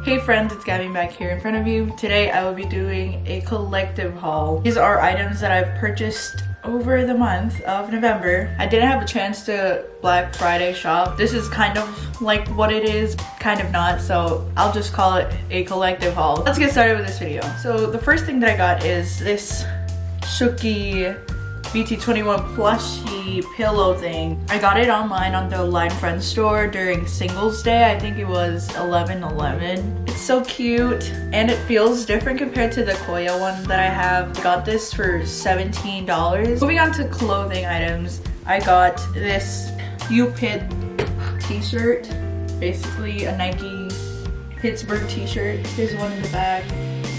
Hey friends, it's Gabby back here in front of you. Today I will be doing a collective haul. These are items that I've purchased over the month of November. I didn't have a chance to Black Friday shop. This is kind of like what it is, kind of not, so I'll just call it a collective haul. Let's get started with this video. So the first thing that I got is this Shuki BT21 plushie pillow thing. I got it online on the Line Friends store during Singles Day. I think it was 11/11. It's so cute and it feels different compared to the Koya one that I have. I got this for $17. Moving on to clothing items, I got this UPID t-shirt, basically a Nike Pittsburgh t-shirt. Here's one in the back.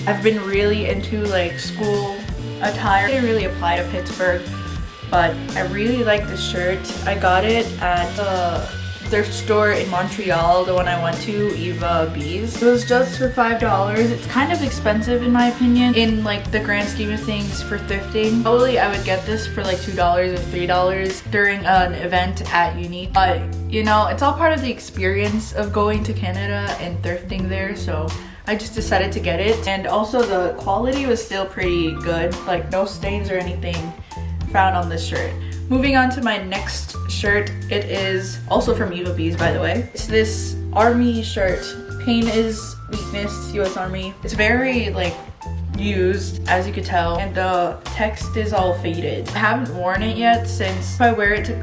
I've been really into like school attire. It didn't really apply to Pittsburgh, but I really like this shirt. I got it at the thrift store in Montreal, the one I went to, Eva B's. It was just for $5. It's kind of expensive in my opinion, in like the grand scheme of things for thrifting. Probably I would get this for like $2 or $3 during an event at Unique. But you know, it's all part of the experience of going to Canada and thrifting there, so I just decided to get it. And also the quality was still pretty good, like no stains or anything found on this shirt. Moving on to my next shirt, it is also from Eva B's, by the way. It's this army shirt. Pain is weakness, US Army. It's very like used, as you could tell, and the text is all faded. I haven't worn it yet, since if I wear it to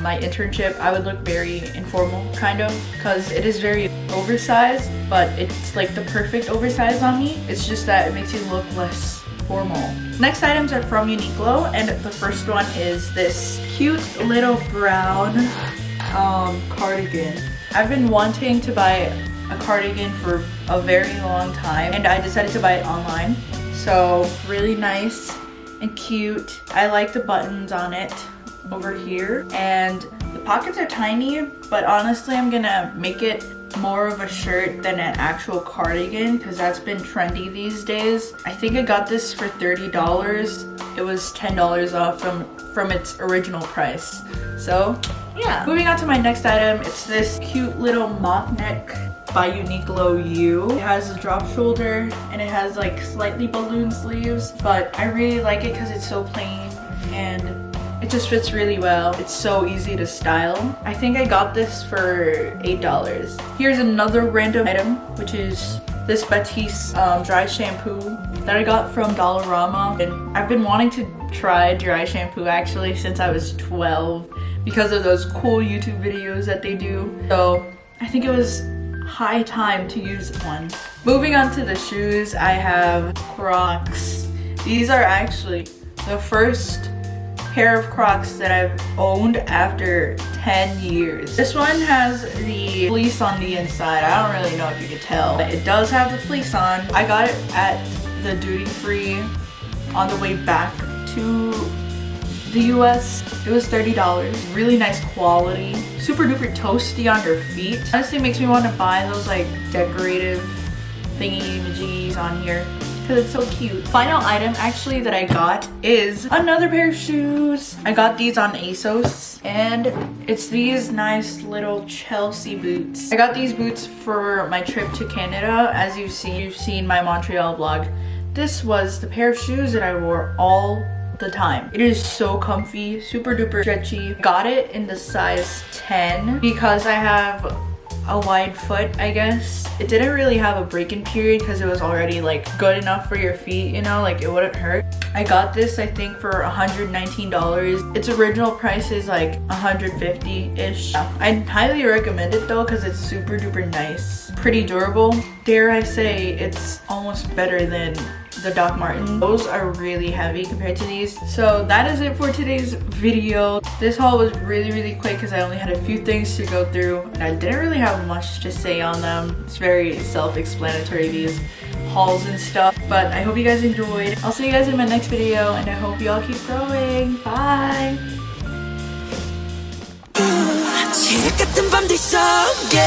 my internship, I would look very informal, kind of, because it is very oversized, but it's like the perfect oversize on me. It's just that it makes you look less formal. Next items are from Uniqlo, and the first one is this cute little brown cardigan. I've been wanting to buy a cardigan for a very long time, and I decided to buy it online. So really nice and cute. I like the buttons on it over here, and the pockets are tiny, but honestly I'm gonna make it more of a shirt than an actual cardigan because that's been trendy these days. I think I got this for $30. It was $10 off from its original price. So yeah. Moving on to my next item, it's this cute little mock neck by Uniqlo U. It has a drop shoulder and it has like slightly balloon sleeves, but I really like it because it's so plain and it just fits really well. It's so easy to style. I think I got this for $8. Here's another random item, which is this Batiste dry shampoo that I got from Dollarama. And I've been wanting to try dry shampoo actually since I was 12 because of those cool YouTube videos that they do. So I think it was high time to use one. Moving on to the shoes, I have Crocs. These are actually the first pair of Crocs that I've owned after 10 years. This one has the fleece on the inside. I don't really know if you can tell, but it does have the fleece on. I got it at the duty free on the way back to the US. It was $30. Really nice quality. Super duper toasty on your feet. Honestly makes me want to buy those like decorative thingy-majiggies on here because it's so cute. Final item actually that I got is another pair of shoes. I got these on ASOS and it's these nice little Chelsea boots. I got these boots for my trip to Canada. As you've seen my Montreal vlog. This was the pair of shoes that I wore all the time. It is so comfy, super duper stretchy. Got it in the size 10 because I have a wide foot, I guess. It didn't really have a break-in period because it was already like good enough for your feet, you know, like it wouldn't hurt. I got this I think for $119. Its original price is like $150-ish. I highly recommend it though because it's super duper nice, pretty durable. Dare I say it's almost better than the Doc Martens. Those are really heavy compared to these. So that is it for today's video. This haul was really quick because I only had a few things to go through and I didn't really have much to say on them. It's very self-explanatory, these hauls and stuff, but I hope you guys enjoyed. I'll see you guys in my next video and I hope you all keep growing. Bye! 같은 밤들 속에